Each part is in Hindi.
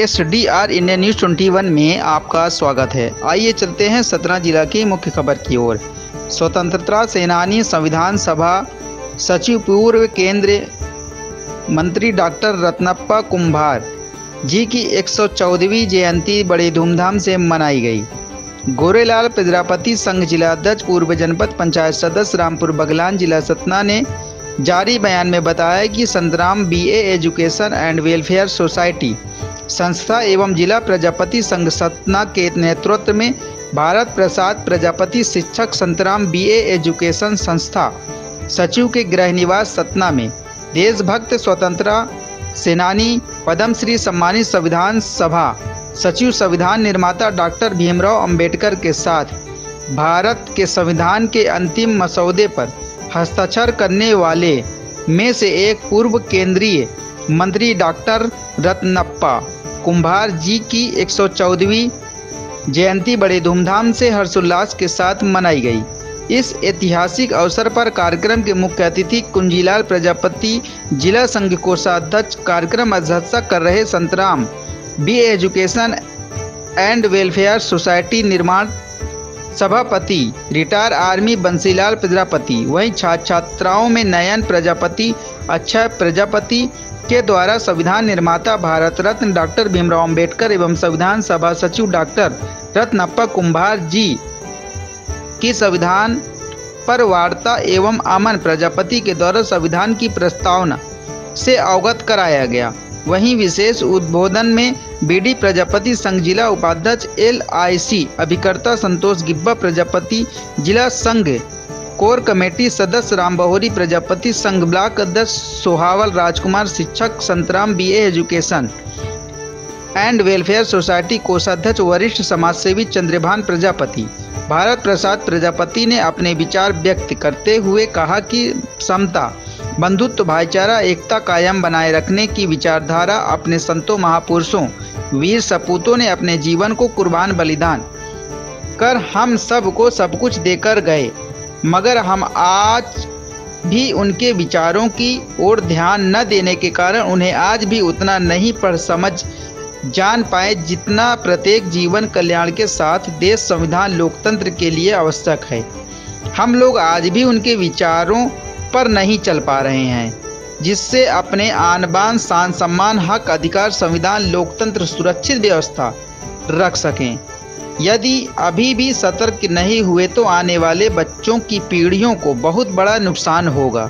SDR इंडिया न्यूज़ 21 में आपका स्वागत है। आइए चलते हैं सतना जिला की मुख्य खबर की ओर। स्वतंत्रता सेनानी, संविधान सभा सचिव, पूर्व केंद्रीय मंत्री डॉक्टर रत्नप्पा कुंभार जी की 114वीं जयंती बड़े धूमधाम से मनाई गई। गोरेलाल प्रजापति संघ जिला अध्यक्ष, पूर्व जनपद पंचायत सदस्य रामपुर बगलान, जिला सतना ने जारी बयान में बताया कि Santram BA education and welfare society संस्था एवं जिला प्रजापति संघ सतना के नेतृत्व में भारत प्रसाद प्रजापति शिक्षक संतराम BA एजुकेशन संस्था सचिव के गृह निवास सतना में देशभक्त स्वतंत्रता सेनानी, पद्मश्री सम्मानित संविधान सभा सचिव, संविधान निर्माता डॉक्टर भीमराव अंबेडकर के साथ भारत के संविधान के अंतिम मसौदे पर हस्ताक्षर करने वाले में से एक पूर्व केंद्रीय मंत्री डॉक्टर रत्नप्पा कुंभार जी की 114वीं जयंती बड़े धूमधाम से हर्षोल्लास के साथ मनाई गई। इस ऐतिहासिक अवसर पर कार्यक्रम के मुख्य अतिथि कुंजीलाल प्रजापति जिला संघ कोषाध्यक्ष, कार्यक्रम अध्यक्षता कर रहे Santram BA education and welfare society निर्माण सभापति रिटायर आर्मी बंसीलाल प्रजापति, वहीं छात्राओं में नयन प्रजापति, अक्षय प्रजापति के द्वारा संविधान निर्माता भारत रत्न डॉक्टर भीमराव अंबेडकर एवं संविधान सभा सचिव डॉक्टर रत्नप्पा कुंभार जी की संविधान पर वार्ता एवं अमन प्रजापति के द्वारा संविधान की प्रस्तावना से अवगत कराया गया। वहीं विशेष उद्बोधन में BD प्रजापति संघ जिला उपाध्यक्ष LIC अभिकर्ता संतोष गिब्बा प्रजापति, जिला संघ कोर कमेटी सदस्य राम बहोरी प्रजापति, संघ ब्लॉक अध्यक्ष सोहावल राजकुमार, शिक्षक Santram BA education and welfare society कोषाध्यक्ष वरिष्ठ समाजसेवी चंद्रभान प्रजापति, भारत प्रसाद प्रजापति ने अपने विचार व्यक्त करते हुए कहा कि समता, बंधुत्व, भाईचारा, एकता कायम बनाए रखने की विचारधारा अपने संतों, महापुरुषों, वीर सपूतों ने अपने जीवन को कुर्बान बलिदान कर हम सब को सब कुछ देकर गए, मगर हम आज भी उनके विचारों की ओर ध्यान न देने के कारण उन्हें आज भी उतना नहीं पढ़ समझ जान पाए जितना प्रत्येक जीवन कल्याण के साथ देश, संविधान, लोकतंत्र के लिए आवश्यक है। हम लोग आज भी उनके विचारों पर नहीं चल पा रहे हैं, जिससे अपने आन बान, शान, सम्मान, हक, अधिकार, संविधान, लोकतंत्र, सुरक्षित व्यवस्था रख सकें। यदि अभी भी सतर्क नहीं हुए तो आने वाले बच्चों की पीढ़ियों को बहुत बड़ा नुकसान होगा।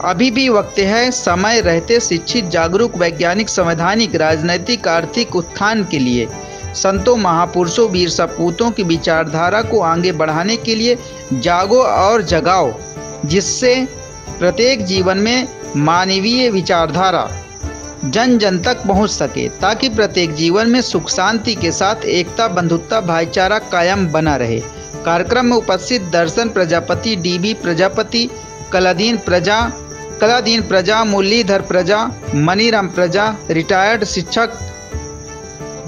अभी भी वक्त है, समय रहते शिक्षित, जागरूक, वैज्ञानिक, संवैधानिक, राजनैतिक, आर्थिक उत्थान के लिए संतों, महापुरुषों, वीर सपूतों की विचारधारा को आगे बढ़ाने के लिए जागो और जगाओ, जिससे प्रत्येक जीवन में मानवीय विचारधारा जन जन तक पहुंच सके, ताकि प्रत्येक जीवन में सुख शांति के साथ एकता, बंधुत्व, भाईचारा कायम बना रहे। कार्यक्रम में उपस्थित दर्शन प्रजापति, DB प्रजापति, कलादीन प्रजा, मुरलीधर प्रजा, मनीराम प्रजा, रिटायर्ड शिक्षक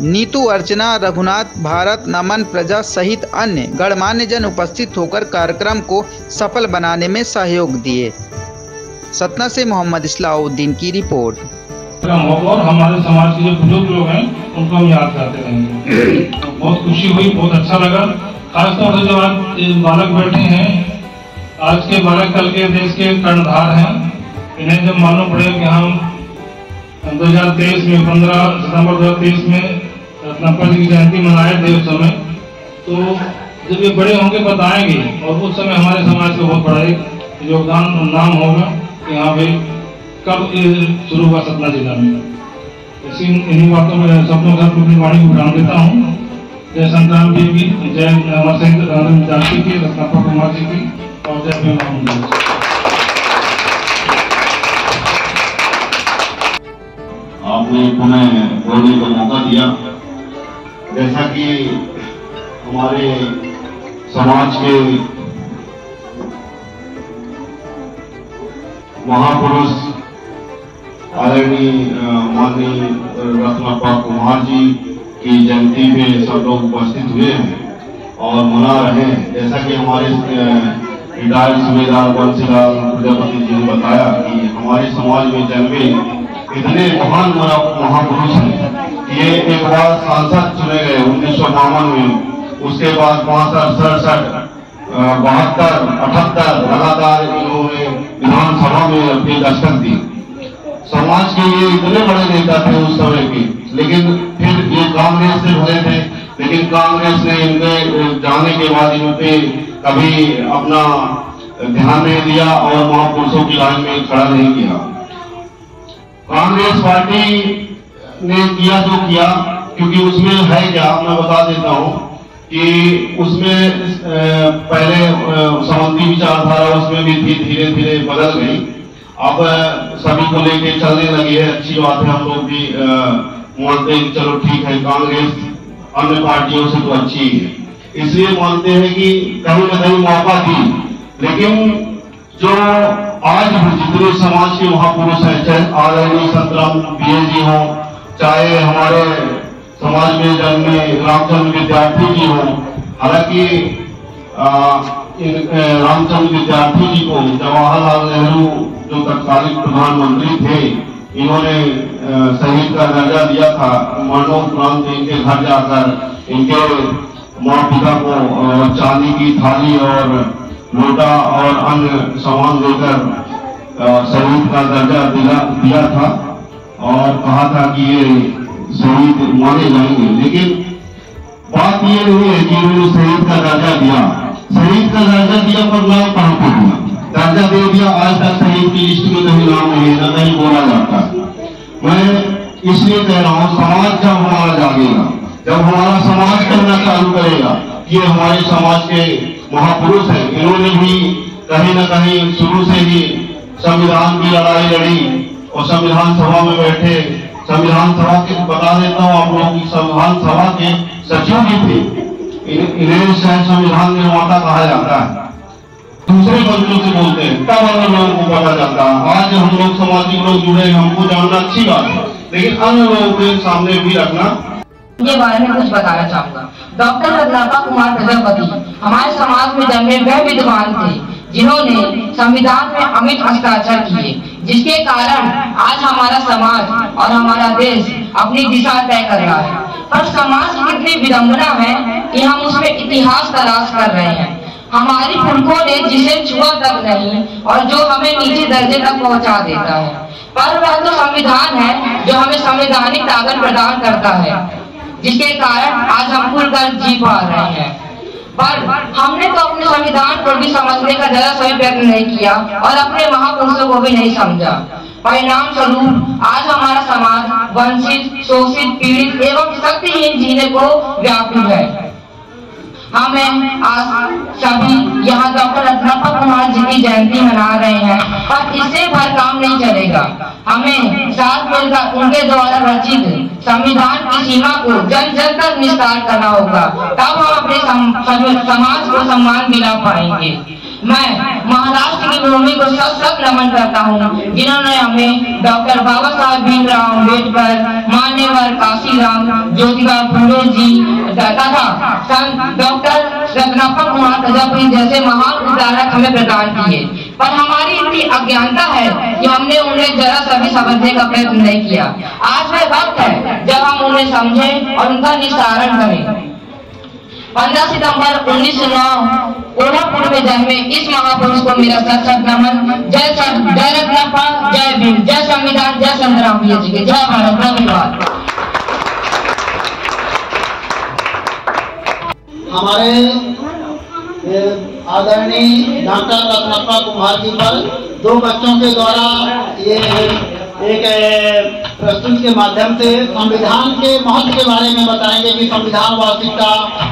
नीतू अर्चना, रघुनाथ, भारत, नमन प्रजा सहित अन्य गणमान्य जन उपस्थित होकर कार्यक्रम को सफल बनाने में सहयोग दिए। सतना से मोहम्मद इस्लाउद्दीन की रिपोर्ट। और हमारे समाज के जो बुजुर्ग लोग हैं उनको हम याद करते रहेंगे। तो बहुत खुशी हुई, बहुत अच्छा लगा। खासतौर से जो आज बालक बैठे हैं, आज के बालक कल के देश के कर्णधार हैं। इन्हें जब मालूम पड़ेगा कि हम 2023 में 15 सितंबर 2023 में रत्नप्पा जी की जयंती मनाए थे उस समय, तो जब ये बड़े होंगे बताएंगे और उस समय हमारे समाज का बहुत बड़ा एक योगदान नाम होगा कि हाँ भाई कब शुरू हुआ सतना जिला में। इन्हीं बातों में सपनों का अपनी वाणी को उड़ान देता हूँ। जय संतराम जी की, जय अमर सिंह विद्यार्थी की, रत्नप्पा कुमार जी की, और जय भीमराव। आपने पुनः बोलने का मौका दिया। जैसा कि हमारे समाज के महापुरुष आदरणीय माननीय रत्नप्पा कुमार जी की जयंती में सब लोग उपस्थित हुए हैं और मना रहे हैं। जैसा कि हमारे रिटायर्ड सूबेदार बंसीलाल प्रजापति जी ने बताया कि हमारे समाज में जन्मे इतने महान महापुरुष हैं ये एक बार सांसद चुने गए 1952 में, उसके बाद 65, 67, 72, 78 लगातार इन्होंने विधानसभा में अपनी दस्तक दी। समाज के ये इतने बड़े नेता थे उस समय के, लेकिन फिर ये कांग्रेस से भरे थे, लेकिन कांग्रेस ने इनके जाने के बाद इन पे कभी अपना ध्यान नहीं दिया और महापुरुषों की लाइन में खड़ा नहीं किया। कांग्रेस पार्टी ने किया जो किया, क्योंकि उसमें है क्या मैं बता देता हूं कि उसमें पहले समांतरी विचारधारा उसमें भी थी, धीरे धीरे बदल गई। अब सभी को लेके चलने लगी है, अच्छी बात है। हम लोग भी मानते हैं चलो ठीक है, कांग्रेस अन्य पार्टियों से तो अच्छी है, इसलिए मानते हैं कि कहीं न कहीं मौका दी। लेकिन जो आज जितने समाज के महापुरुष हैं, चाहे आदरणीय संतराम पीए जी हो, चाहे हमारे समाज में जन्मे रामचंद्र विद्यार्थी जी हो, हालांकि रामचंद्र विद्यार्थी जी को जवाहरलाल नेहरू जो तत्कालीन प्रधानमंत्री थे, इन्होंने शहीद का दर्जा दिया था। मरणोपरांत इनके घर जाकर इनके माँ पिता को चांदी की थाली और लोटा और अन्य सामान देकर शहीद का दर्जा दिया था और कहा था कि ये शहीद माने जाएंगे। लेकिन बात ये नहीं है कि उन्होंने शहीद का दर्जा दिया, शहीद का दर्जा दिया पर नाम कहां को दिया, दर्जा दे दिया, आज तक शहीद की लिस्ट में कहीं नाम नहीं है, नहीं बोला जाता। मैं इसलिए कह रहा हूं, समाज जब हमारा जागेगा, जब हमारा समाज करना चालू करेगा, ये हमारे समाज के महापुरुष हैं, इन्होंने भी कहीं न कहीं शुरू से ही संविधान की लड़ाई लड़ी और संविधान सभा में बैठे। संविधान सभा के बता देता हूँ आप लोग की, संविधान सभा के सचिव भी थे, इन्हें शायद संविधान निर्माता कहा जाता है, दूसरे बंधुओं से बोलते हैं, तब अन्य लोगों को पता चलता है। आज हम लोग सामाजिक लोग जुड़े, हमको जानना अच्छी बात है, लेकिन अन्य लोगों के सामने भी रखना। के बारे में कुछ बताना चाहूंगा। डॉक्टर रत्नापा कुमार प्रजापति हमारे समाज में जन्मे वह विद्वान थे जिन्होंने संविधान में अमिट हस्ताक्षर किए, जिसके कारण आज हमारा समाज और हमारा देश अपनी दिशा तय कर रहा है। पर समाज की इतनी विडंबना है कि हम उसमें इतिहास तलाश कर रहे हैं। हमारी पुरखों ने जिसे छुआ तक नहीं और जो हमें नीचे दर्जे तक पहुंचा देता है, पर वह तो संविधान है जो हमें संवैधानिक ताकत प्रदान करता है, जिसके कारण आज हम खुलकर जी पा रहे हैं। पर हमने तो अपने संविधान को भी समझने का जरा सा भी प्रयत्न नहीं किया और अपने महापुरुषों को भी नहीं समझा। परिणाम स्वरूप आज हमारा समाज वंचित, शोषित, पीड़ित एवं शक्तिहीन जीने को व्याकुल है। हमें आज सभी यहाँ डॉक्टर रत्नापा कुमार जी की जयंती मना रहे हैं, पर इससे भर काम नहीं चलेगा। हमें साथ मिलकर उनके द्वारा रचित संविधान की सीमा को जन जन तक विस्तार करना होगा, तब हम अपने समाज को सम्मान दिला पाएंगे। मैं महाराष्ट्र की भूमि को सत नमन करता हूँ, जिन्होंने हमें डॉक्टर बाबा साहब भीमराव अम्बेडकर, मान्यवर काशीराम ज्योतिबा फुले जी तथा संत डॉक्टर रत्नापा कुमार प्रजापति जैसे महान उदाहरण हमें प्रदान किए। पर हमारी इतनी अज्ञानता है कि हमने उन्हें जरा सा भी समझने का प्रयत्न नहीं किया। आज वह वक्त है जब हम उन्हें समझें और उनका निस्तारण करें। 15 सितंबर 1909 कोल्हापुर में जन्मे इस महापुरुष को मेरा सत नमन। जय रत्नापा, जय भीम, जय संविधान, जय संतराम पीए जी के, जय भारत, धन्यवाद। हमारे आदरणीय डॉक्टर रत्नापा कुमार जी पर 2 बच्चों के द्वारा ये एक प्रस्तुत के माध्यम से संविधान के महत्व के बारे में बताएंगे कि संविधान वास्तविकता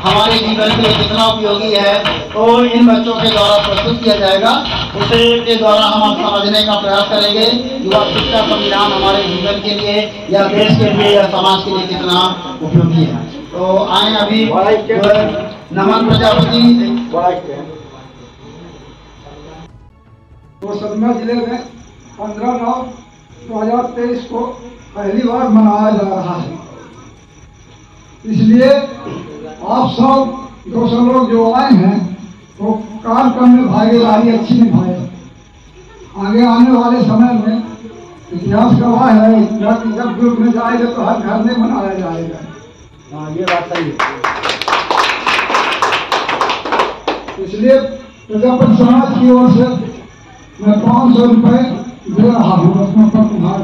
हमारे जीवन के लिए कितना उपयोगी है, तो इन बच्चों के द्वारा प्रस्तुत किया जाएगा। उसे के द्वारा हम समझने का प्रयास करेंगे कि वास्तविकता संविधान हमारे जीवन के लिए या देश के लिए या समाज के लिए कितना उपयोगी है। तो आए अभी नमन प्रजापति। तो सतना जिले में 15/9/2023 को पहली बार मनाया जा रहा है, इसलिए आप सब 200 लोग जो आए हैं तो कार्यक्रम में भागीदारी अच्छी निभाए। आगे आने वाले समय में इतिहास गवाह है कि जब ग्रुप में जाएगा तो हर घर में मनाया जाएगा। हाँ, ये बात सही है। इसलिए प्रजापति समाज की ओर से मैं 500 रुपए दे रहा हूँ रत्नापा कुम्हार।